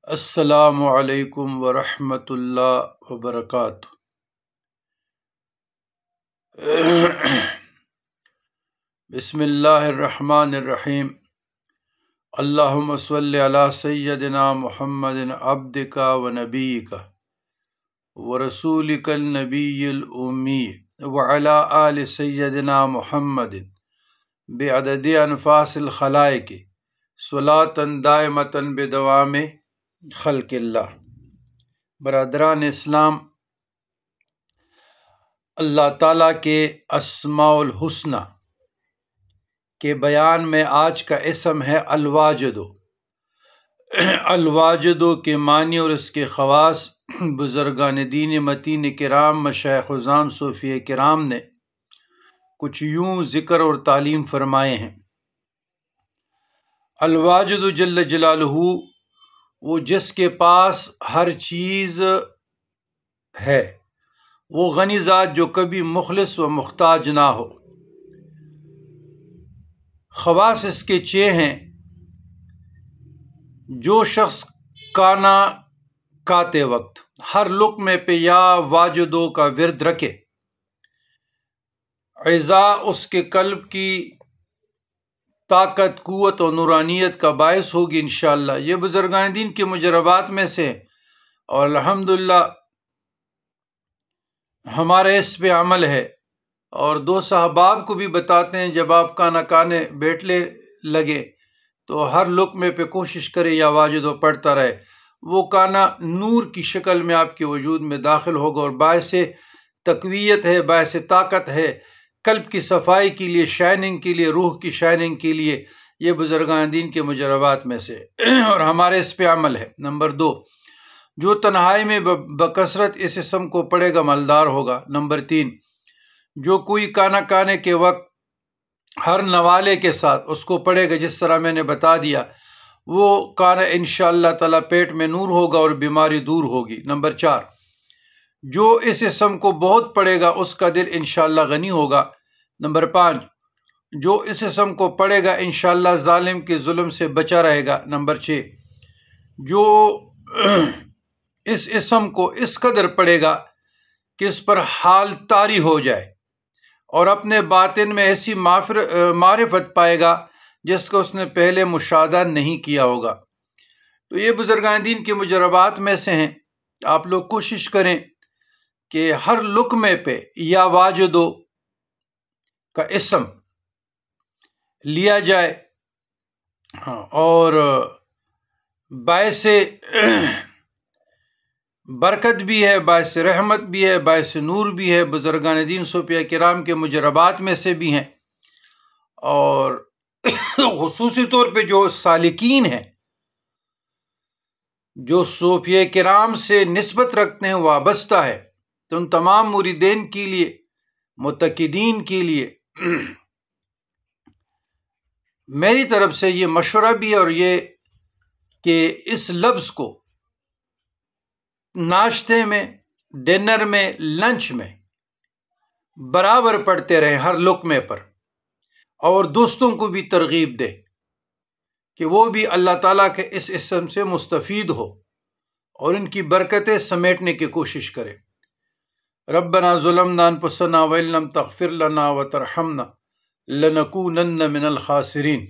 السلام علیکم ورحمۃ اللہ وبرکاتہ۔ بسم اللہ الرحمن الرحیم۔ اللہم صلی علی سیدنا محمد عبدک و نبیک و رسولک النبی الامی وعلی آل سیدنا محمد بعدد انفاس الخلائق صلاۃ دائمۃ بدوام خلق اللہ۔ برادران اسلام، اللہ تعالیٰ کے اسماء الحسنی کے بیان میں آج کا اسم ہے الواجد۔ الواجد کے معنی اور اس کے خواص بزرگان دین متین کرام، مشائخ عظام، صوفیہ کرام نے کچھ یوں ذکر اور تعلیم فرمائے ہیں۔ الواجد جل جلالہ، وہ جس کے پاس ہر چیز ہے، وہ غنی ذات جو کبھی مخلص و محتاج نہ ہو۔ خواص اس کے چھ ہیں۔ جو شخص کانا کاتے وقت ہر لقمے پہ یا واجدوں کا ورد رکھے، اعضا اس کے قلب کی طاقت، قوت اور نورانیت کا باعث ہوگی انشاءاللہ۔ یہ بزرگان دین کے مجربات میں سے، اور الحمدللہ ہمارے اس پہ عمل ہے، اور دو صحباب کو بھی بتاتے ہیں جب آپ کانا کانے بیٹھنے لگے تو ہر لقمے پہ کوشش کرے یا واجد و پڑھتا رہے۔ وہ کانا نور کی شکل میں آپ کے وجود میں داخل ہوگا اور باعث تقویت ہے، باعث طاقت ہے، قلب کی صفائی کے لیے، شائننگ کے لیے، روح کی شائننگ کے لیے۔ یہ بزرگان دین کے مجربات میں سے اور ہمارے اس پہ عمل ہے۔ نمبر 2، جو تنہائی میں بکثرت اس اسم کو پڑھے گا مالدار ہوگا۔ نمبر 3، جو کوئی کانا کانے کے وقت ہر نوالے کے ساتھ اس کو پڑھے گا، جس طرح میں نے بتا دیا، وہ کانا انشاءاللہ تعالیٰ پیٹ میں نور ہوگا اور بیماری دور ہوگی۔ نمبر 4، جو اس اسم کو بہت پڑھے گا اس کا دل انشاءاللہ غنی ہوگا۔ نمبر 5، جو اس اسم کو پڑھے گا انشاءاللہ ظالم کے ظلم سے بچا رہے گا۔ نمبر 6، جو اس اسم کو اس قدر پڑھے گا کہ اس پر حال طاری ہو جائے اور اپنے باطن میں ایسی معرفت پائے گا جس کو اس نے پہلے مشاہدہ نہیں کیا ہوگا۔ تو یہ بزرگان دین کے مجربات میں سے ہیں۔ آپ لوگ کوشش کریں کہ ہر لقمے پہ یا واجدو کا اسم لیا جائے، اور باعث برکت بھی ہے، باعث رحمت بھی ہے، باعث نور بھی ہے۔ بزرگان دین صوفیہ کرام کے مجربات میں سے بھی ہیں، اور خصوصی طور پہ جو سالکین ہیں، جو صوفیہ کرام سے نسبت رکھتے ہیں، وابستہ ہے، تو ان تمام مریدین کے لیے، متقدین کے لیے میری طرف سے یہ مشورہ بھی ہے، اور یہ کہ اس لفظ کو ناشتے میں، ڈنر میں، لنچ میں برابر پڑھتے رہیں ہر لقمے پر، اور دوستوں کو بھی ترغیب دے کہ وہ بھی اللہ تعالیٰ کے اس اسم سے مستفید ہو اور ان کی برکتیں سمیٹنے کی کوشش کرے۔ ربنا ظلمنا انفسنا وان لم تغفر لنا وترحمنا لنکونن من الخاسرین۔